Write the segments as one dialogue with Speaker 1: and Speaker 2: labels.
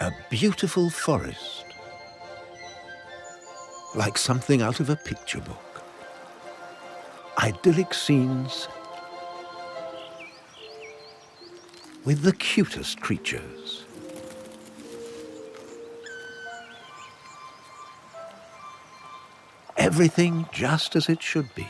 Speaker 1: A beautiful forest, like something out of a picture book. Idyllic scenes with the cutest creatures. Everything just as it should be.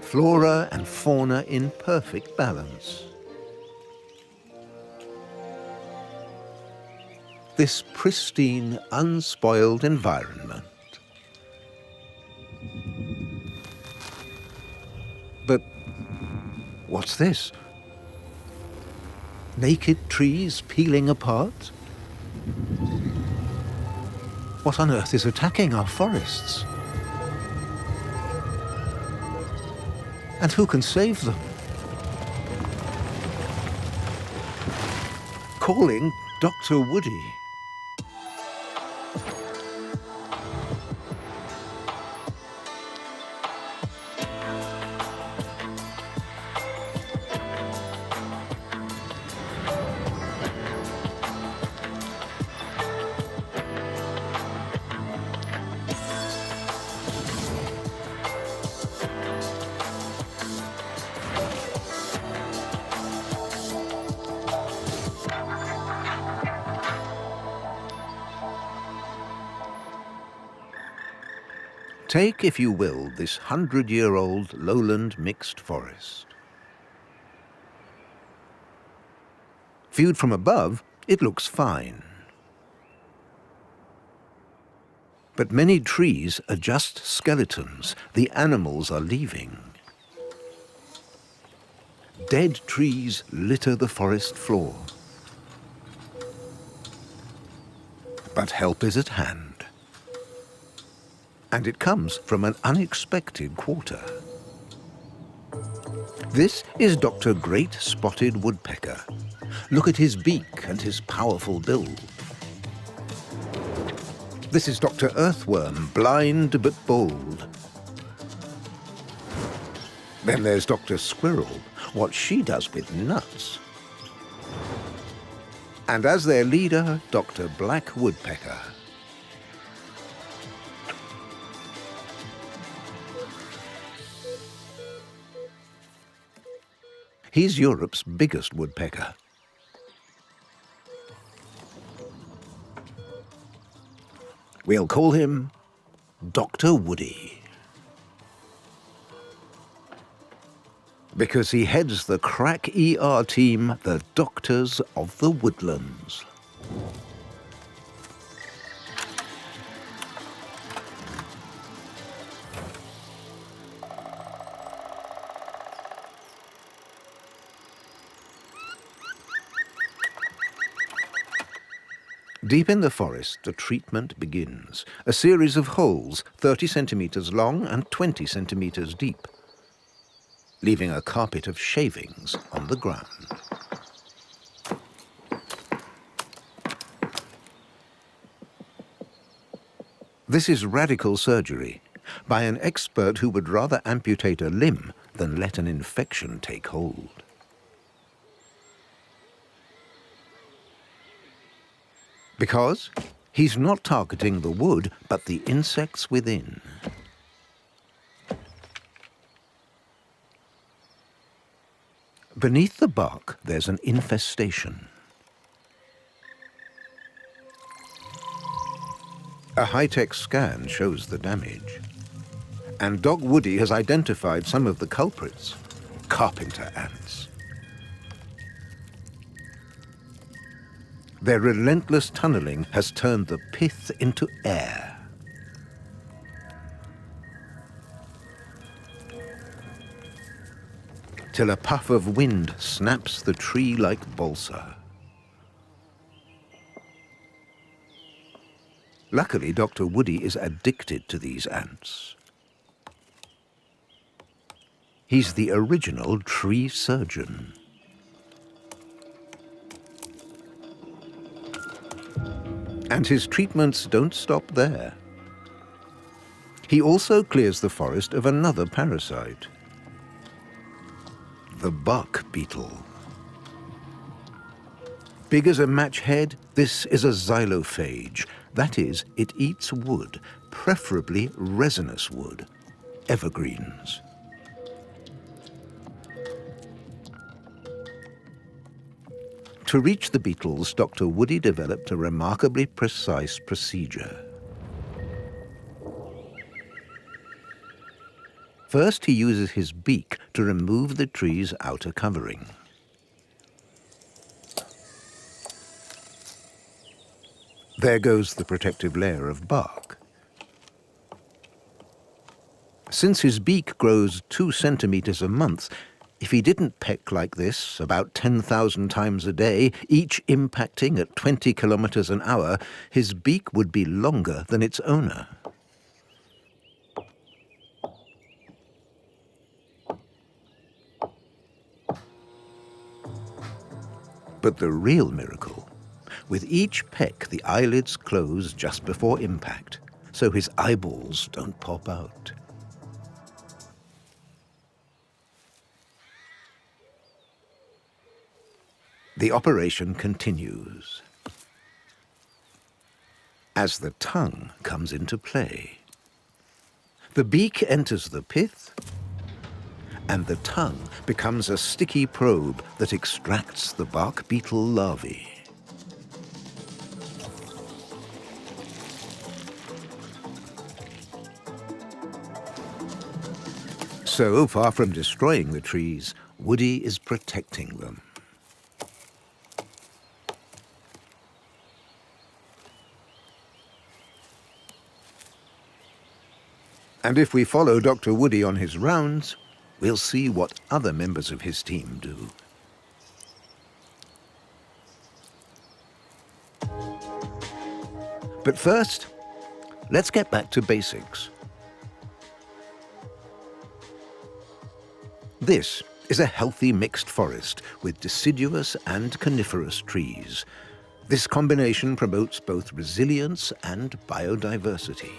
Speaker 1: Flora and fauna in perfect balance. This pristine, unspoiled environment. But what's this? Naked trees peeling apart? What on earth is attacking our forests? And who can save them? Calling Dr. Woody. Take, if you will, this 100-year-old lowland mixed forest. Viewed from above, it looks fine. But many trees are just skeletons. The animals are leaving. Dead trees litter the forest floor. But help is at hand. And it comes from an unexpected quarter. This is Dr. Great Spotted Woodpecker. Look at his beak and his powerful bill. This is Dr. Earthworm, blind but bold. Then there's Dr. Squirrel, what she does with nuts. And as their leader, Dr. Black Woodpecker. He's Europe's biggest woodpecker. We'll call him Dr. Woody. Because he heads the crack ER team, the Doctors of the Woodlands. Deep in the forest, the treatment begins. A series of holes, 30 centimeters long and 20 centimeters deep, leaving a carpet of shavings on the ground. This is radical surgery by an expert who would rather amputate a limb than let an infection take hold. Because he's not targeting the wood, but the insects within. Beneath the bark, there's an infestation. A high-tech scan shows the damage. And Dog Woody has identified some of the culprits, carpenter ants. Their relentless tunneling has turned the pith into air. Till a puff of wind snaps the tree like balsa. Luckily, Dr. Woody is addicted to these ants. He's the original tree surgeon. And his treatments don't stop there. He also clears the forest of another parasite. the bark beetle. Big as a match head, this is a xylophage. That is, it eats wood, preferably resinous wood, evergreens. To reach the beetles, Dr. Woody developed a remarkably precise procedure. First, he uses his beak to remove the tree's outer covering. There goes the protective layer of bark. Since his beak grows 2 centimeters a month, if he didn't peck like this about 10,000 times a day, each impacting at 20 kilometers an hour, his beak would be longer than its owner. But the real miracle, with each peck the eyelids close just before impact, so his eyeballs don't pop out. The operation continues as the tongue comes into play. The beak enters the pith, and the tongue becomes a sticky probe that extracts the bark beetle larvae. So, far from destroying the trees, Woody is protecting them. And if we follow Dr. Woody on his rounds, we'll see what other members of his team do. But first, let's get back to basics. This is a healthy mixed forest with deciduous and coniferous trees. This combination promotes both resilience and biodiversity.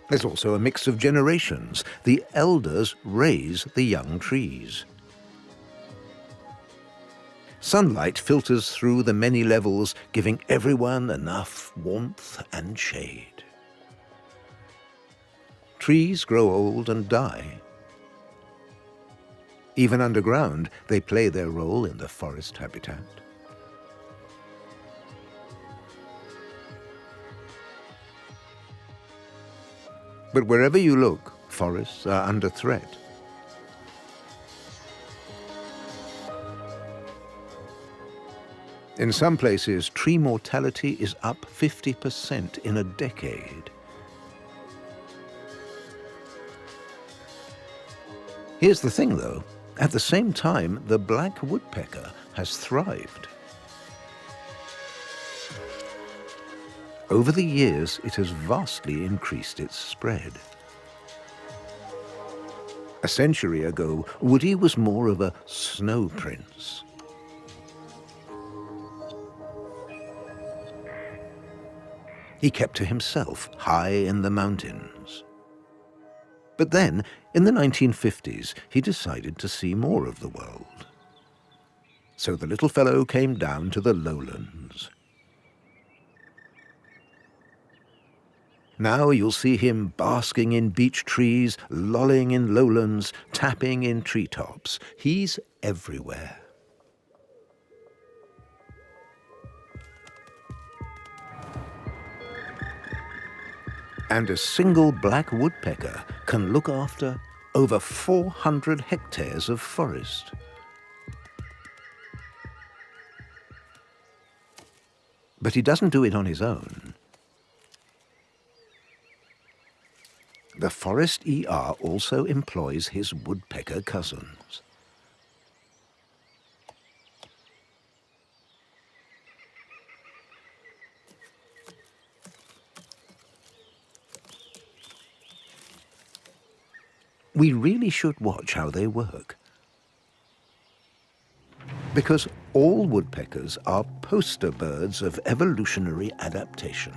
Speaker 1: There's also a mix of generations. The elders raise the young trees. Sunlight filters through the many levels, giving everyone enough warmth and shade. Trees grow old and die. Even underground, they play their role in the forest habitat. But wherever you look, forests are under threat. In some places, tree mortality is up 50% in a decade. Here's the thing, though. At the same time, the black woodpecker has thrived. Over the years, it has vastly increased its spread. A century ago, Woody was more of a snow prince. He kept to himself, high in the mountains. But then, in the 1950s, he decided to see more of the world. So the little fellow came down to the lowlands. Now you'll see him basking in beech trees, lolling in lowlands, tapping in treetops. He's everywhere. And a single black woodpecker can look after over 400 hectares of forest. But he doesn't do it on his own. The forest ER also employs his woodpecker cousins. We really should watch how they work. Because all woodpeckers are poster birds of evolutionary adaptation.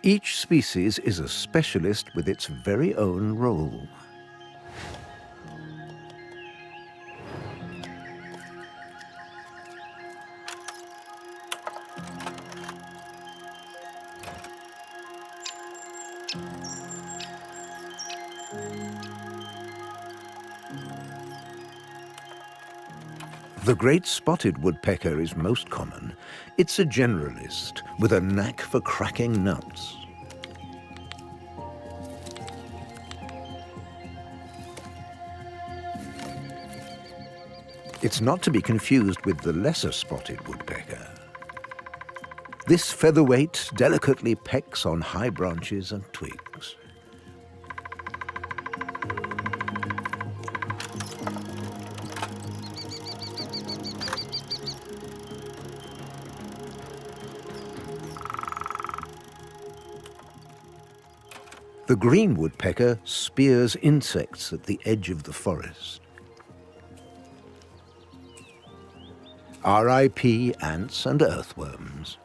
Speaker 1: Each species is a specialist with its very own role. The great spotted woodpecker is most common. It's a generalist with a knack for cracking nuts. It's not to be confused with the lesser spotted woodpecker. This featherweight delicately pecks on high branches and twigs. The green woodpecker spears insects at the edge of the forest. R.I.P. ants and earthworms.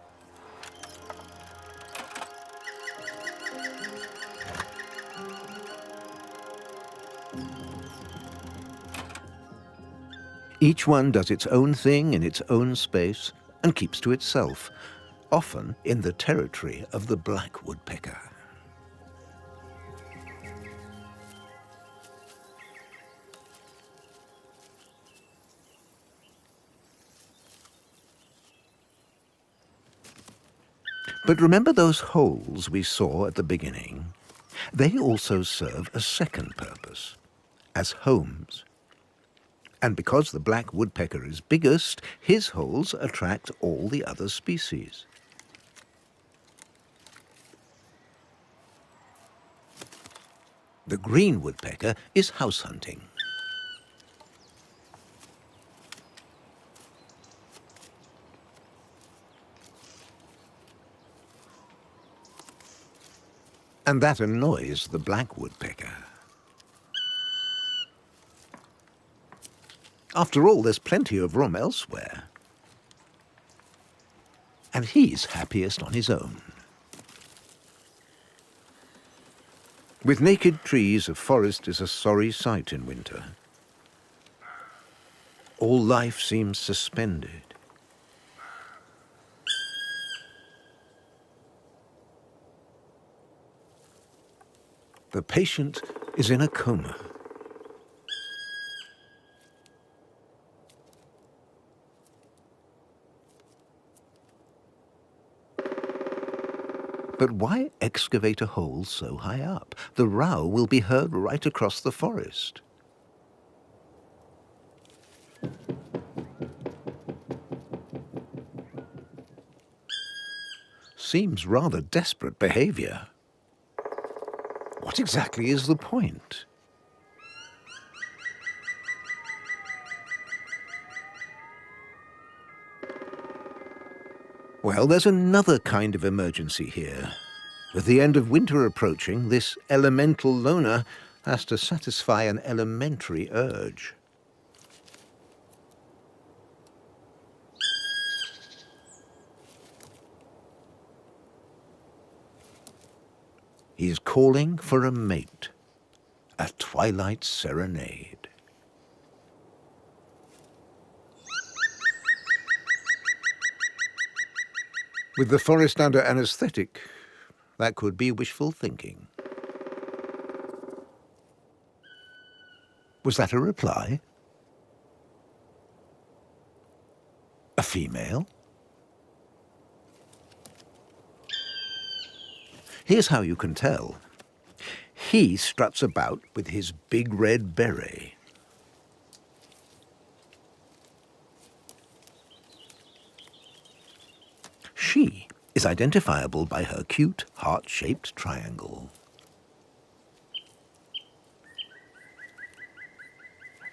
Speaker 1: Each one does its own thing in its own space and keeps to itself, often in the territory of the black woodpecker. But remember those holes we saw at the beginning? They also serve a second purpose, as homes. And because the black woodpecker is biggest, his holes attract all the other species. The green woodpecker is house hunting. And that annoys the black woodpecker. After all, there's plenty of room elsewhere. And he's happiest on his own. With naked trees, a forest is a sorry sight in winter. All life seems suspended. The patient is in a coma. But why excavate a hole so high up? The row will be heard right across the forest. Seems rather desperate behavior. What exactly is the point? Well, there's another kind of emergency here. With the end of winter approaching, this elemental loner has to satisfy an elementary urge. He's calling for a mate, a twilight serenade. With the forest under anesthetic, that could be wishful thinking. Was that a reply? A female? Here's how you can tell. He struts about with his big red beret. She is identifiable by her cute heart-shaped triangle.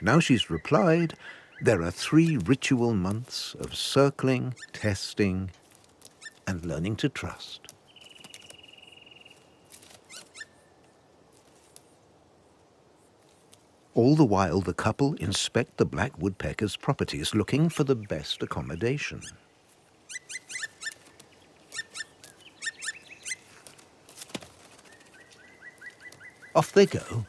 Speaker 1: Now she's replied, there are 3 ritual months of circling, testing, and learning to trust. All the while, the couple inspect the black woodpecker's properties, looking for the best accommodation. Off they go.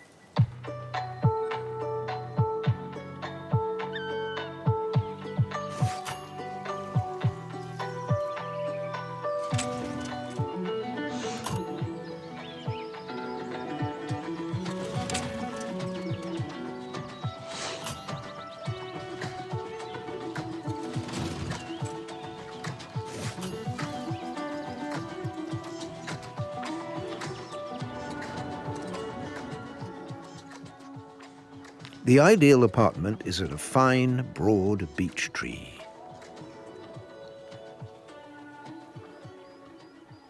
Speaker 1: The ideal apartment is at a fine, broad beech tree.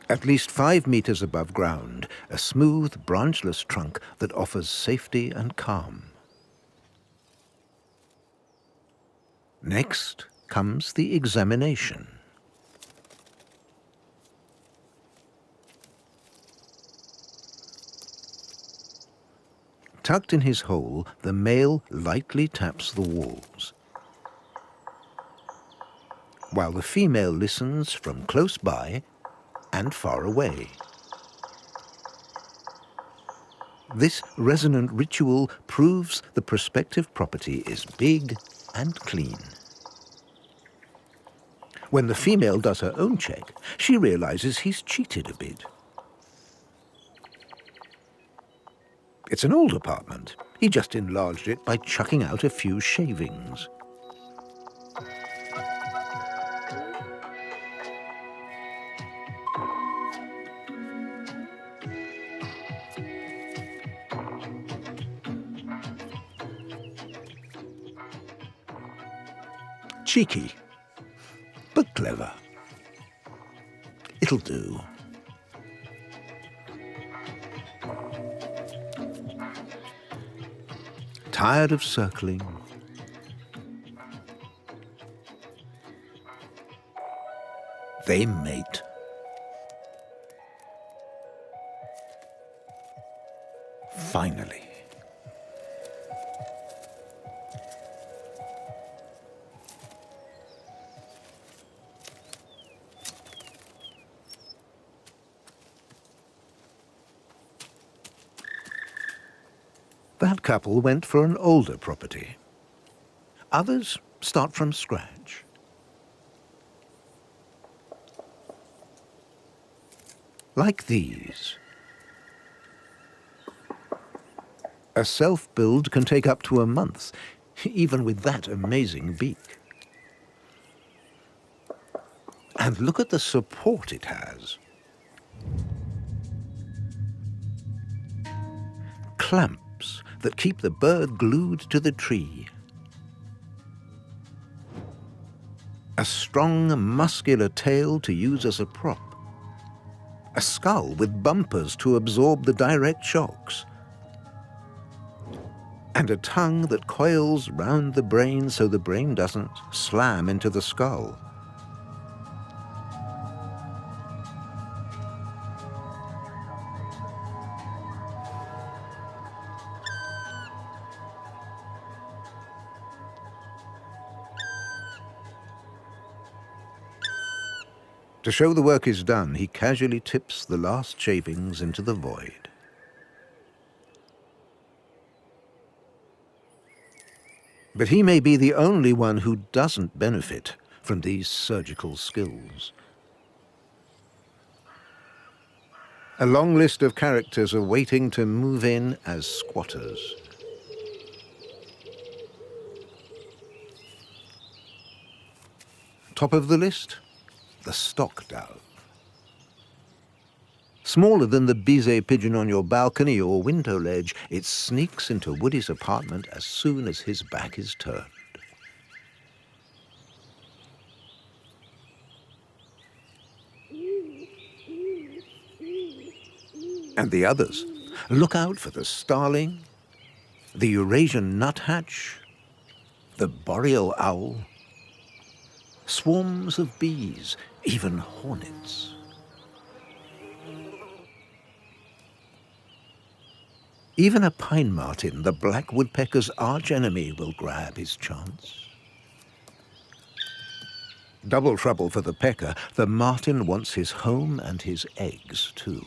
Speaker 1: At least 5 meters above ground, a smooth, branchless trunk that offers safety and calm. Next comes the examination. Tucked in his hole, the male lightly taps the walls, while the female listens from close by and far away. This resonant ritual proves the prospective property is big and clean. When the female does her own check, she realizes he's cheated a bit. It's an old apartment. He just enlarged it by chucking out a few shavings. Cheeky, but clever. It'll do. Tired of circling? They mate. Finally. That couple went for an older property. Others start from scratch. Like these. A self-build can take up to a month, even with that amazing beak. And look at the support it has. Clamps that keep the bird glued to the tree. A strong, muscular tail to use as a prop. A skull with bumpers to absorb the direct shocks. And a tongue that coils round the brain so the brain doesn't slam into the skull. To show the work is done, he casually tips the last shavings into the void. But he may be the only one who doesn't benefit from these surgical skills. A long list of characters are waiting to move in as squatters. Top of the list? The stock dove. Smaller than the Bizet pigeon on your balcony or window ledge, it sneaks into Woody's apartment as soon as his back is turned. And the others, look out for the starling, the Eurasian nuthatch, the boreal owl, swarms of bees, even hornets. Even a pine marten, the black woodpecker's arch-enemy, will grab his chance. Double trouble for the pecker. The marten wants his home and his eggs, too.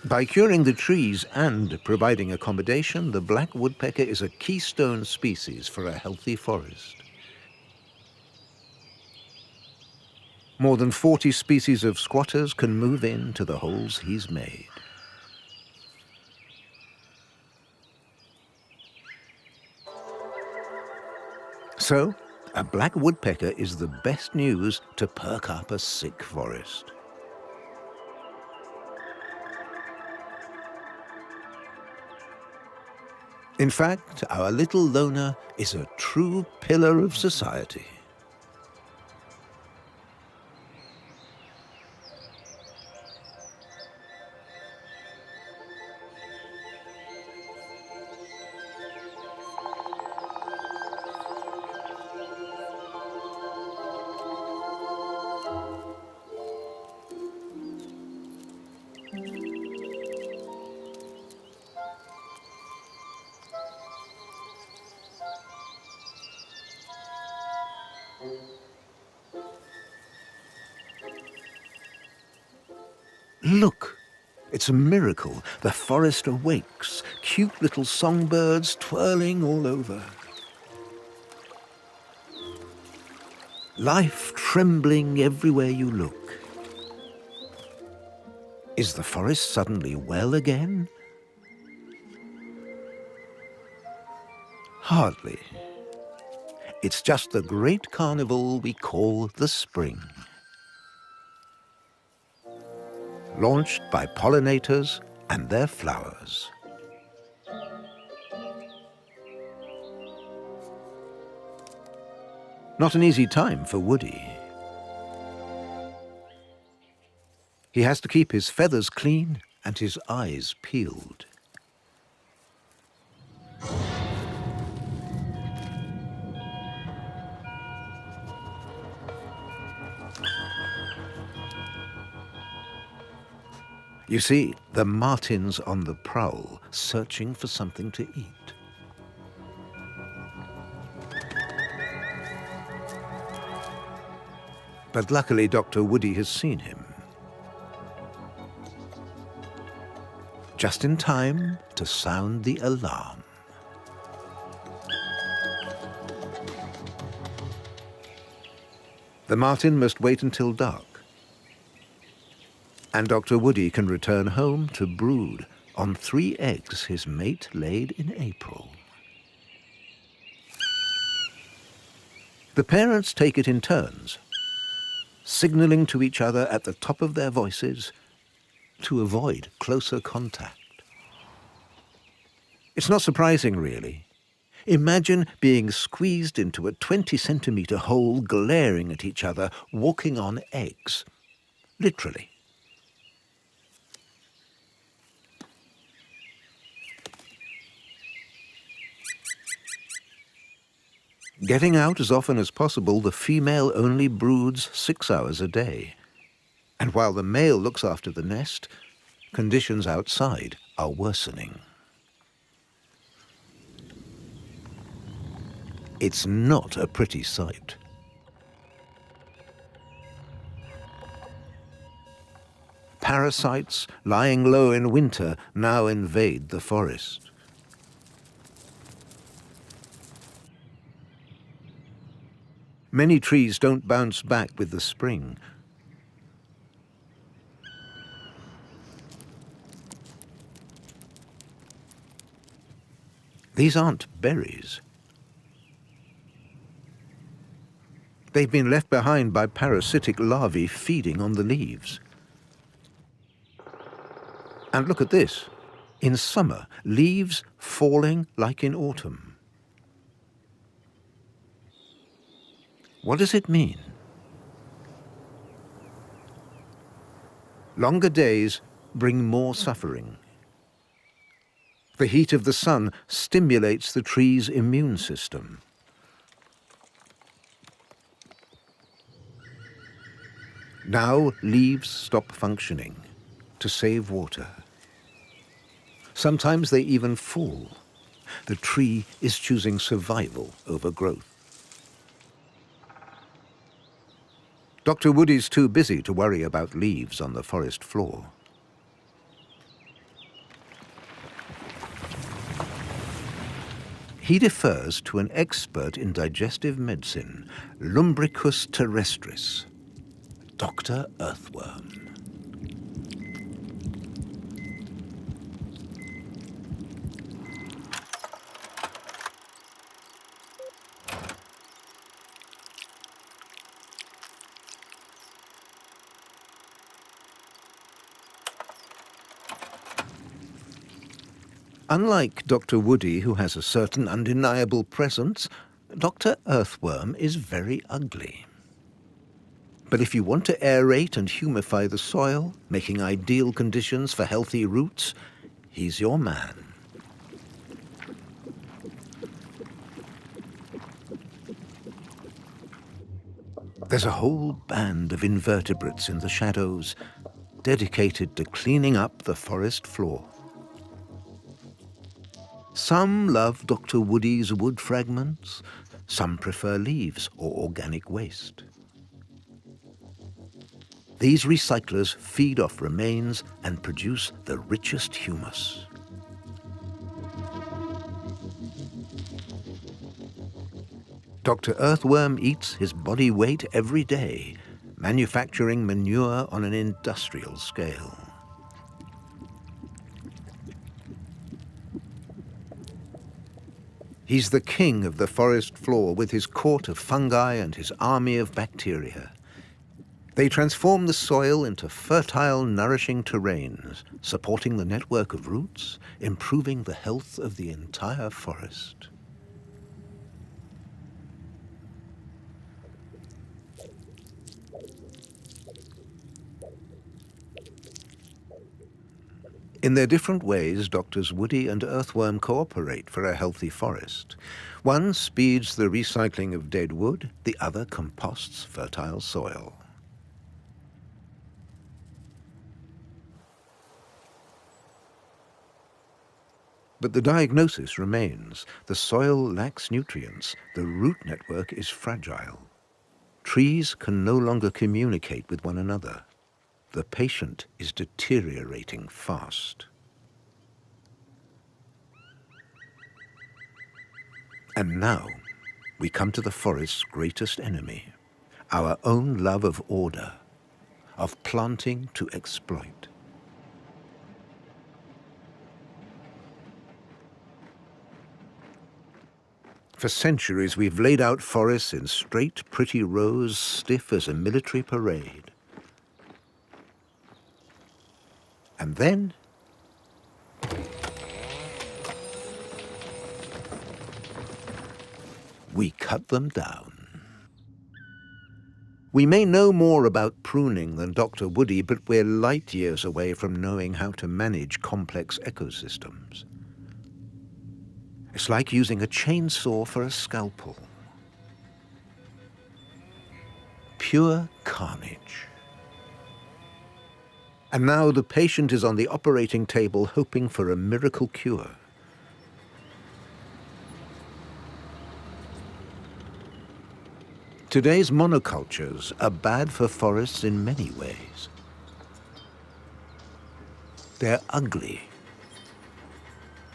Speaker 1: By curing the trees and providing accommodation, the black woodpecker is a keystone species for a healthy forest. More than 40 species of squatters can move into the holes he's made. So, a black woodpecker is the best news to perk up a sick forest. In fact, our little loner is a true pillar of society. Look! It's a miracle. The forest awakes, cute little songbirds twirling all over. Life trembling everywhere you look. Is the forest suddenly well again? Hardly. It's just the great carnival we call the spring. Launched by pollinators and their flowers. Not an easy time for Woody. He has to keep his feathers clean and his eyes peeled. You see, the marten's on the prowl, searching for something to eat. But luckily, Dr. Woody has seen him. Just in time to sound the alarm. The marten must wait until dark. And Dr. Woody can return home to brood on 3 eggs his mate laid in April. The parents take it in turns, signaling to each other at the top of their voices to avoid closer contact. It's not surprising, really. Imagine being squeezed into a 20-centimeter hole, glaring at each other, walking on eggs. Literally. Getting out as often as possible, the female only broods 6 hours a day. And while the male looks after the nest, conditions outside are worsening. It's not a pretty sight. Parasites, lying low in winter, now invade the forest. Many trees don't bounce back with the spring. These aren't berries. They've been left behind by parasitic larvae feeding on the leaves. And look at this. In summer, leaves falling like in autumn. What does it mean? Longer days bring more suffering. The heat of the sun stimulates the tree's immune system. Now leaves stop functioning to save water. Sometimes they even fall. The tree is choosing survival over growth. Dr. Woody's too busy to worry about leaves on the forest floor. He defers to an expert in digestive medicine, Lumbricus terrestris, Dr. Earthworm. Unlike Dr. Woody, who has a certain undeniable presence, Dr. Earthworm is very ugly. But if you want to aerate and humify the soil, making ideal conditions for healthy roots, he's your man. There's a whole band of invertebrates in the shadows, dedicated to cleaning up the forest floor. Some love Dr. Woody's wood fragments, some prefer leaves or organic waste. These recyclers feed off remains and produce the richest humus. Dr. Earthworm eats his body weight every day, manufacturing manure on an industrial scale. He's the king of the forest floor with his court of fungi and his army of bacteria. They transform the soil into fertile, nourishing terrains, supporting the network of roots, improving the health of the entire forest. In their different ways, Doctors Woody and Earthworm cooperate for a healthy forest. One speeds the recycling of dead wood, the other composts fertile soil. But the diagnosis remains. The soil lacks nutrients. The root network is fragile. Trees can no longer communicate with one another. The patient is deteriorating fast. And now, we come to the forest's greatest enemy, our own love of order, of planting to exploit. For centuries, we've laid out forests in straight, pretty rows, stiff as a military parade. And then, we cut them down. We may know more about pruning than Dr. Woody, but we're light years away from knowing how to manage complex ecosystems. It's like using a chainsaw for a scalpel. Pure carnage. And now the patient is on the operating table hoping for a miracle cure. Today's monocultures are bad for forests in many ways. They're ugly.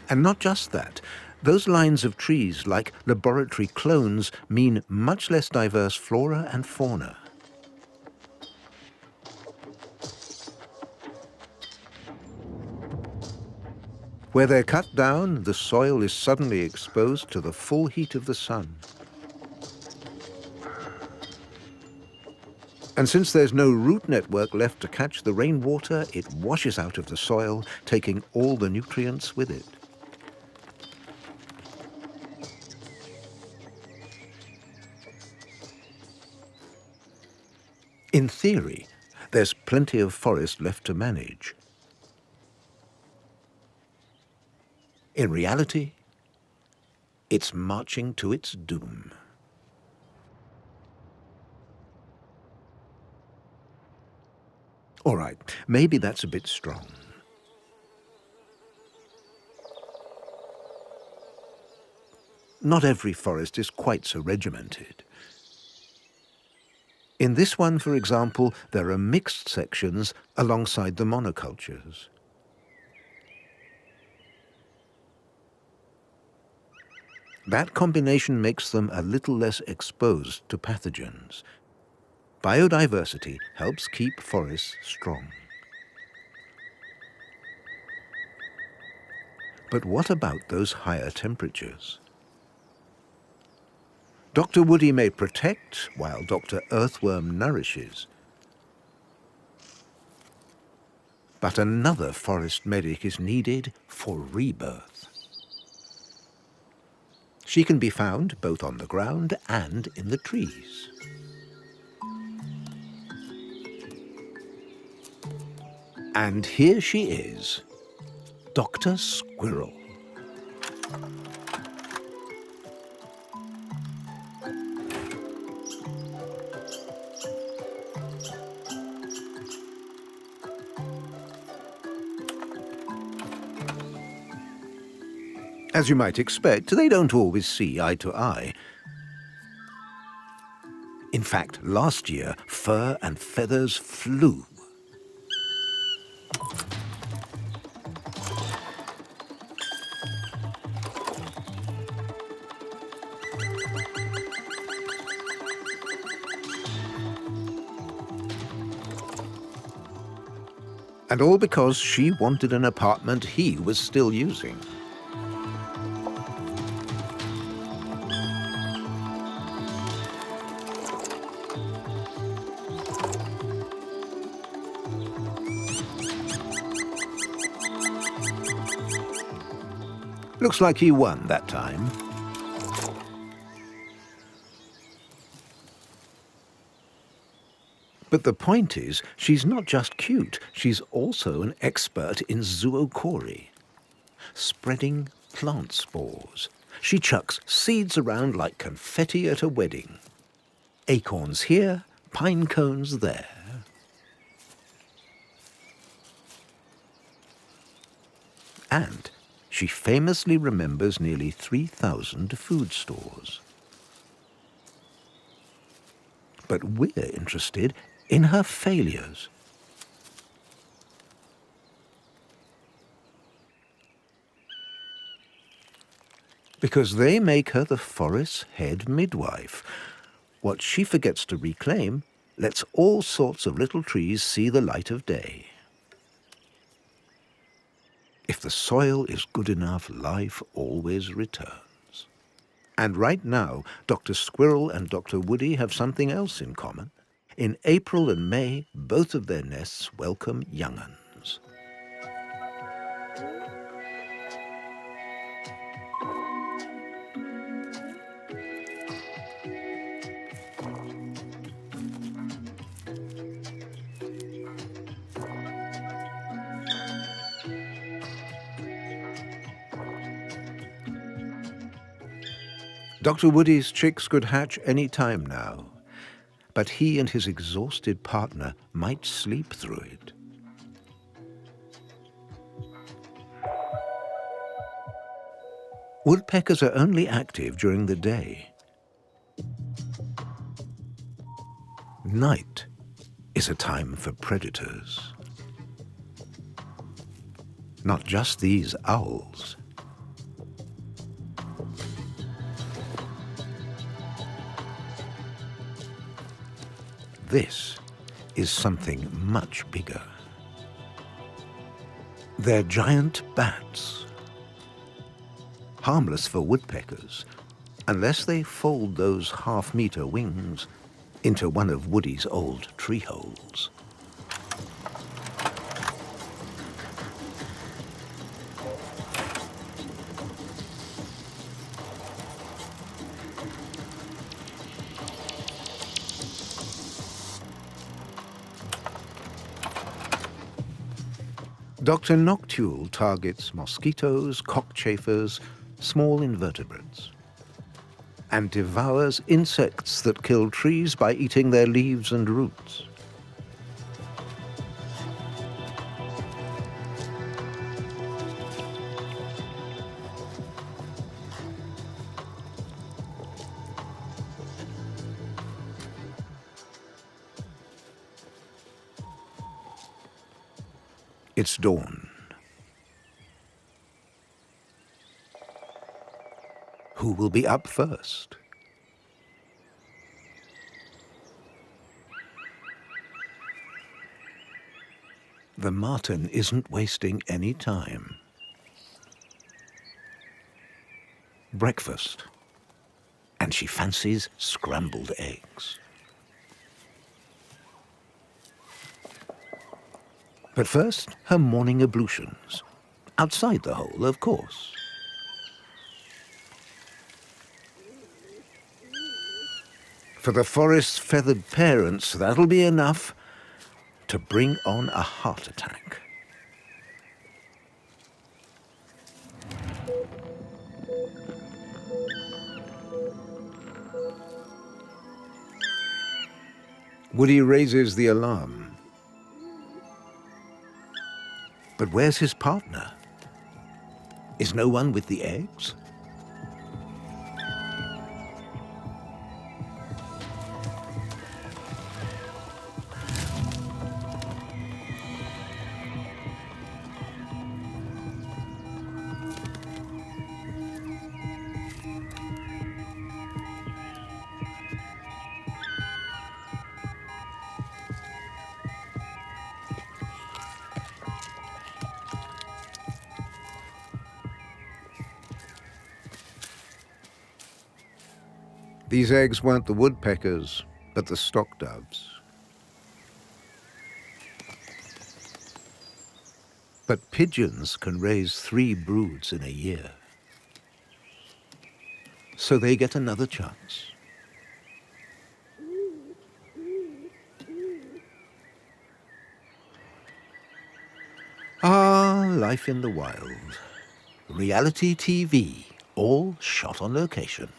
Speaker 1: And not just that. Those lines of trees, like laboratory clones, mean much less diverse flora and fauna. Where they're cut down, the soil is suddenly exposed to the full heat of the sun. And since there's no root network left to catch the rainwater, it washes out of the soil, taking all the nutrients with it. In theory, there's plenty of forest left to manage. In reality, it's marching to its doom. All right, maybe that's a bit strong. Not every forest is quite so regimented. In this one, for example, there are mixed sections alongside the monocultures. That combination makes them a little less exposed to pathogens. Biodiversity helps keep forests strong. But what about those higher temperatures? Dr. Woody may protect while Dr. Earthworm nourishes. But another forest medic is needed for rebirth. She can be found both on the ground and in the trees. And here she is, Dr. Squirrel. As you might expect, they don't always see eye to eye. In fact, last year, fur and feathers flew. And all because she wanted an apartment he was still using. Looks like he won that time. But the point is, she's not just cute, she's also an expert in zoochory, spreading plant spores. She chucks seeds around like confetti at a wedding. Acorns here, pine cones there. And she famously remembers nearly 3,000 food stores. But we're interested in her failures. Because they make her the forest's head midwife. What she forgets to reclaim lets all sorts of little trees see the light of day. If the soil is good enough, life always returns. And right now, Dr. Squirrel and Dr. Woody have something else in common. In April and May, both of their nests welcome young'uns. Dr. Woody's chicks could hatch any time now, but he and his exhausted partner might sleep through it. Woodpeckers are only active during the day. Night is a time for predators. Not just these owls. This is something much bigger. They're giant bats. Harmless for woodpeckers, unless they fold those half-meter wings into one of Woody's old tree holes. Dr. Nocturnal targets mosquitoes, cockchafers, small invertebrates, and devours insects that kill trees by eating their leaves and roots. It's dawn. Who who will be up first. The marten isn't wasting any time. Breakfast. And she fancies scrambled eggs. But first, her morning ablutions. Outside the hole, of course. For the forest's feathered parents, that'll be enough to bring on a heart attack. Woody raises the alarm. But where's his partner? Is no one with the eggs? These eggs weren't the woodpeckers, but the stock doves. But pigeons can raise 3 broods in a year. So they get another chance. Ah, life in the wild. Reality TV, all shot on location.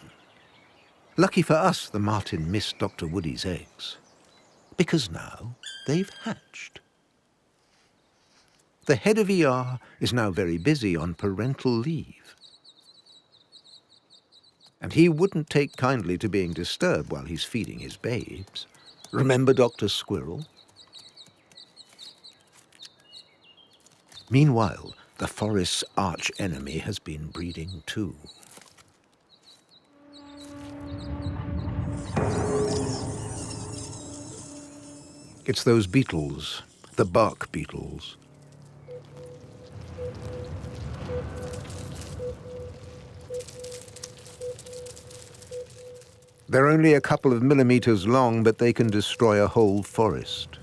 Speaker 1: Lucky for us, the marten missed Dr. Woody's eggs, because now they've hatched. The head of ER is now very busy on parental leave. And he wouldn't take kindly to being disturbed while he's feeding his babes. Remember Dr. Squirrel? Meanwhile, the forest's arch-enemy has been breeding too. It's those beetles, the bark beetles. They're only a couple of millimeters long, but they can destroy a whole forest.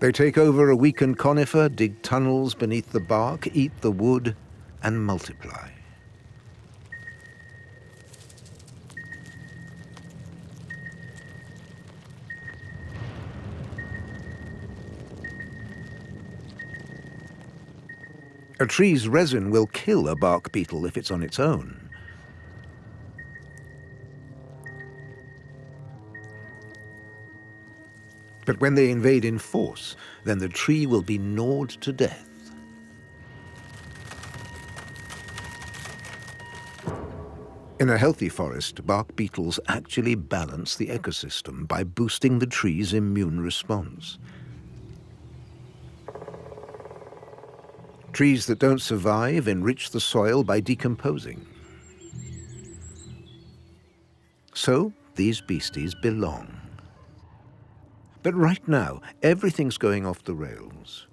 Speaker 1: They take over a weakened conifer, dig tunnels beneath the bark, eat the wood, and multiply. A tree's resin will kill a bark beetle if it's on its own. But when they invade in force, then the tree will be gnawed to death. In a healthy forest, bark beetles actually balance the ecosystem by boosting the tree's immune response. Trees that don't survive enrich the soil by decomposing. So these beasties belong. But right now, everything's going off the rails.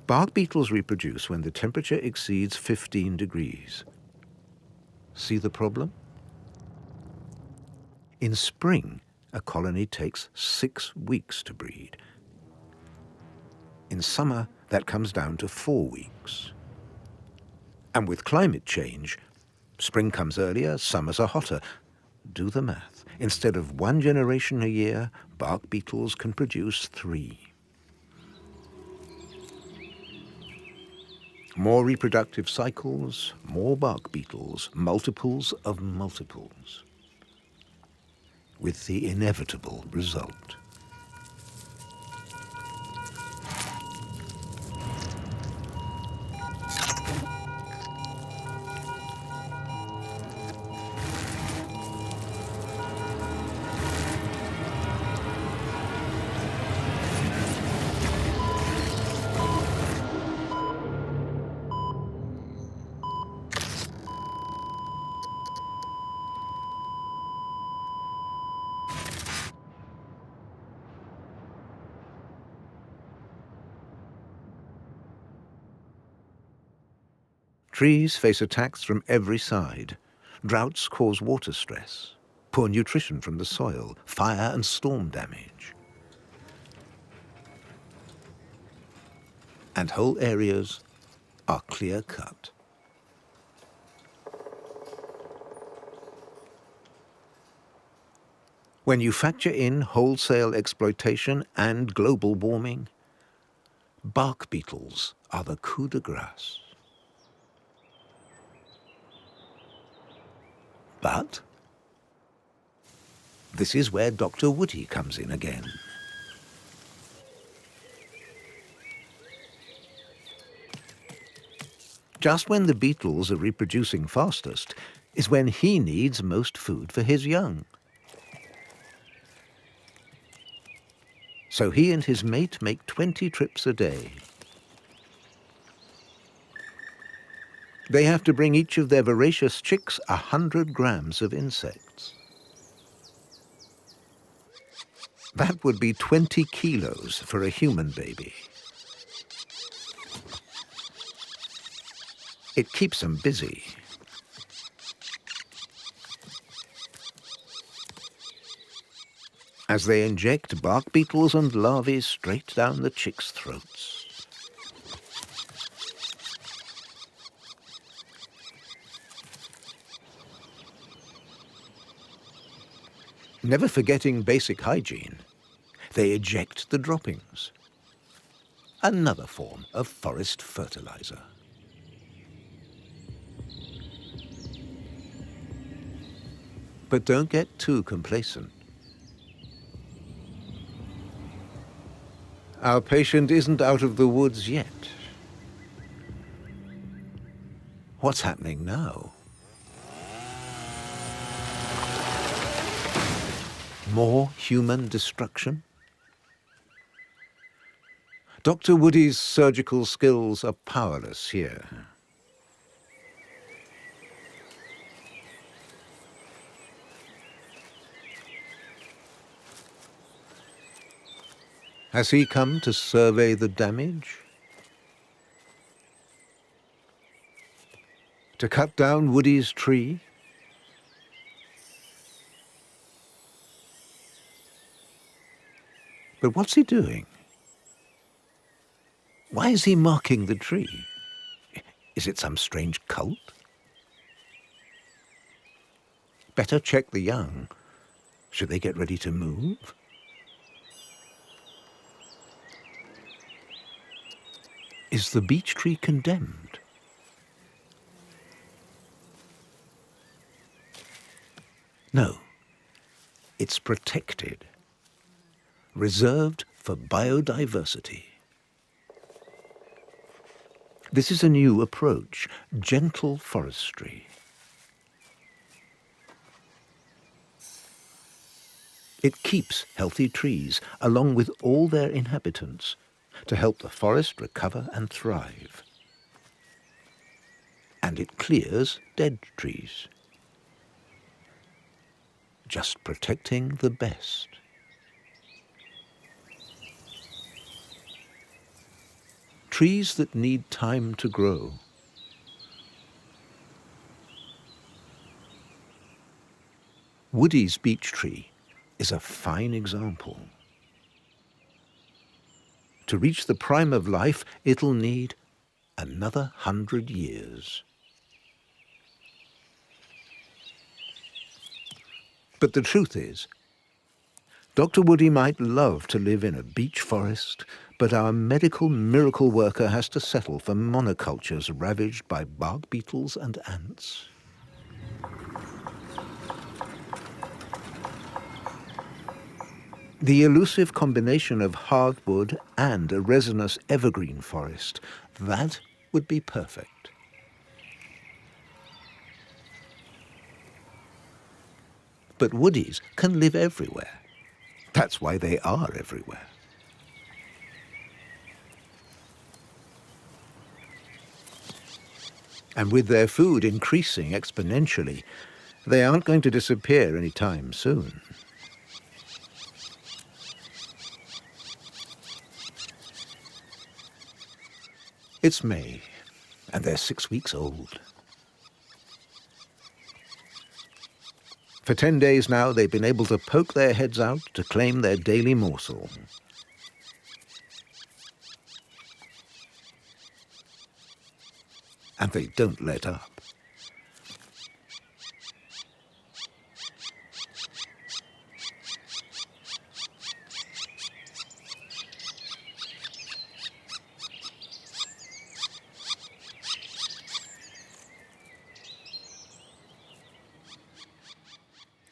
Speaker 1: Bark beetles reproduce when the temperature exceeds 15 degrees. See the problem? In spring, a colony takes 6 weeks to breed. In summer, that comes down to 4 weeks. And with climate change, spring comes earlier, summers are hotter. Do the math. Instead of 1 generation a year, bark beetles can produce 3. More reproductive cycles, more bark beetles, multiples of multiples. With the inevitable result. Trees face attacks from every side. Droughts cause water stress, poor nutrition from the soil, fire and storm damage. And whole areas are clear-cut. When you factor in wholesale exploitation and global warming, bark beetles are the coup de grace. But this is where Dr. Woody comes in again. Just when the beetles are reproducing fastest is when he needs most food for his young. So he and his mate make 20 trips a day. They have to bring each of their voracious chicks 100 grams of insects. That would be 20 kilos for a human baby. It keeps them busy. As they inject bark beetles and larvae straight down the chicks' throats. Never forgetting basic hygiene, they eject the droppings. Another form of forest fertilizer. But don't get too complacent. Our patient isn't out of the woods yet. What's happening now? More human destruction? Dr. Woody's surgical skills are powerless here. Has he come to survey the damage? To cut down Woody's tree? But what's he doing? Why is he marking the tree? Is it some strange cult? Better check the young. Should they get ready to move? Is the beech tree condemned? No, it's protected, reserved for biodiversity. This is a new approach, gentle forestry. It keeps healthy trees along with all their inhabitants to help the forest recover and thrive. And it clears dead trees. Just protecting the best. Trees that need time to grow. Woody's beech tree is a fine example. To reach the prime of life, it'll need another 100 years. But the truth is, Dr. Woody might love to live in a beech forest, but our medical miracle worker has to settle for monocultures ravaged by bark beetles and ants. The elusive combination of hardwood and a resinous evergreen forest, that would be perfect. But woodies can live everywhere. That's why they are everywhere. And with their food increasing exponentially, they aren't going to disappear anytime soon. It's May, and they're 6 weeks old. For 10 days now, they've been able to poke their heads out to claim their daily morsel. And they don't let up.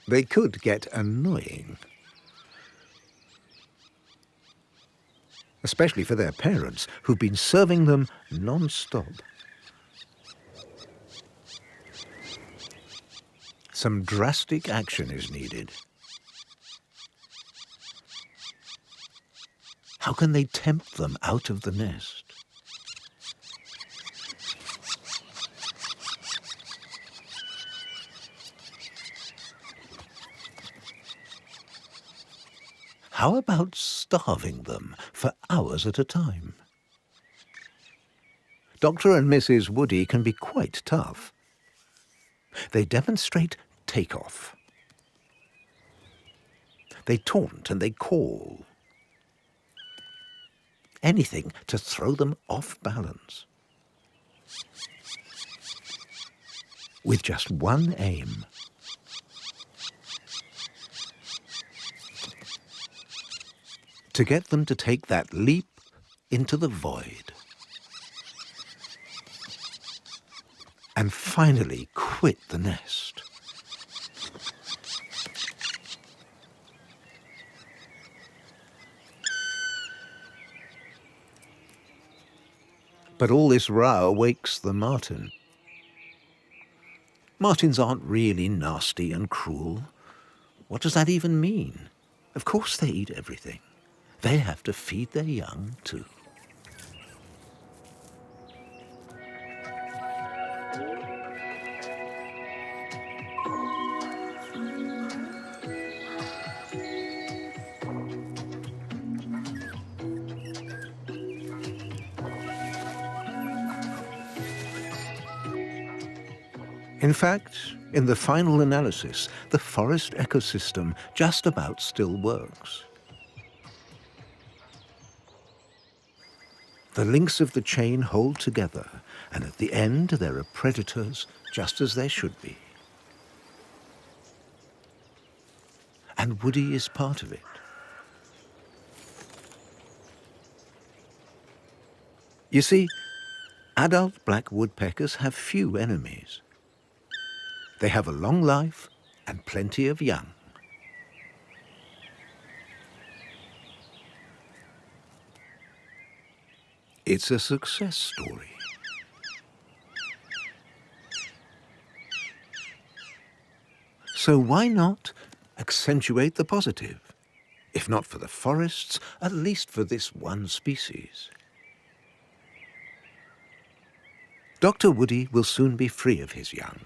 Speaker 1: They could get annoying, especially for their parents, who've been serving them non-stop. Some drastic action is needed. How can they tempt them out of the nest? How about starving them for hours at a time? Dr. and Mrs. Woody can be quite tough. They demonstrate take-off. They taunt and they call. Anything to throw them off balance. With just one aim. To get them to take that leap into the void. And finally quit the nest. But all this row wakes the marten. Martens aren't really nasty and cruel. What does that even mean? Of course they eat everything. They have to feed their young too. In fact, in the final analysis, the forest ecosystem just about still works. The links of the chain hold together, and at the end there are predators just as there should be. And Woody is part of it. You see, adult black woodpeckers have few enemies. They have a long life and plenty of young. It's a success story. So why not accentuate the positive? If not for the forests, at least for this one species. Dr. Woody will soon be free of his young.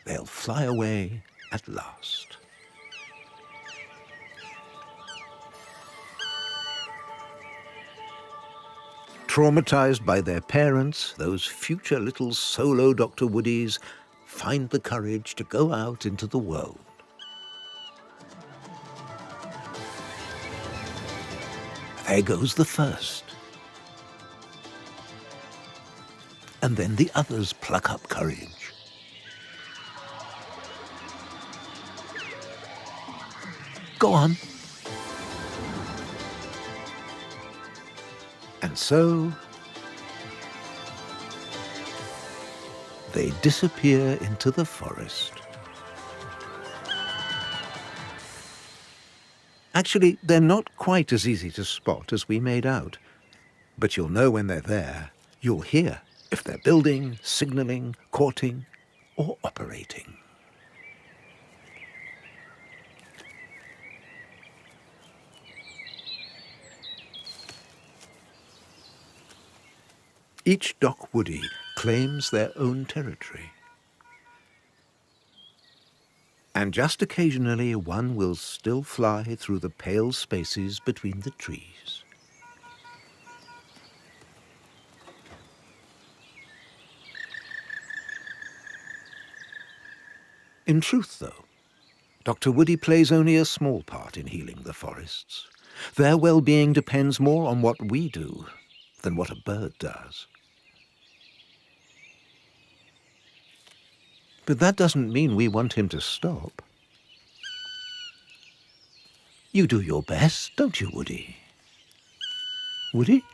Speaker 1: They'll fly away at last. Traumatized by their parents, those future little solo Dr. Woodies find the courage to go out into the world. There goes the first. And then the others pluck up courage. Go on. And so they disappear into the forest. Actually, they're not quite as easy to spot as we made out. But you'll know when they're there. You'll hear if they're building, signaling, courting, or operating. Each Doc Woody claims their own territory. And just occasionally one will still fly through the pale spaces between the trees. In truth, though, Dr. Woody plays only a small part in healing the forests. Their well-being depends more on what we do than what a bird does. But that doesn't mean we want him to stop. You do your best, don't you, Woody? Woody?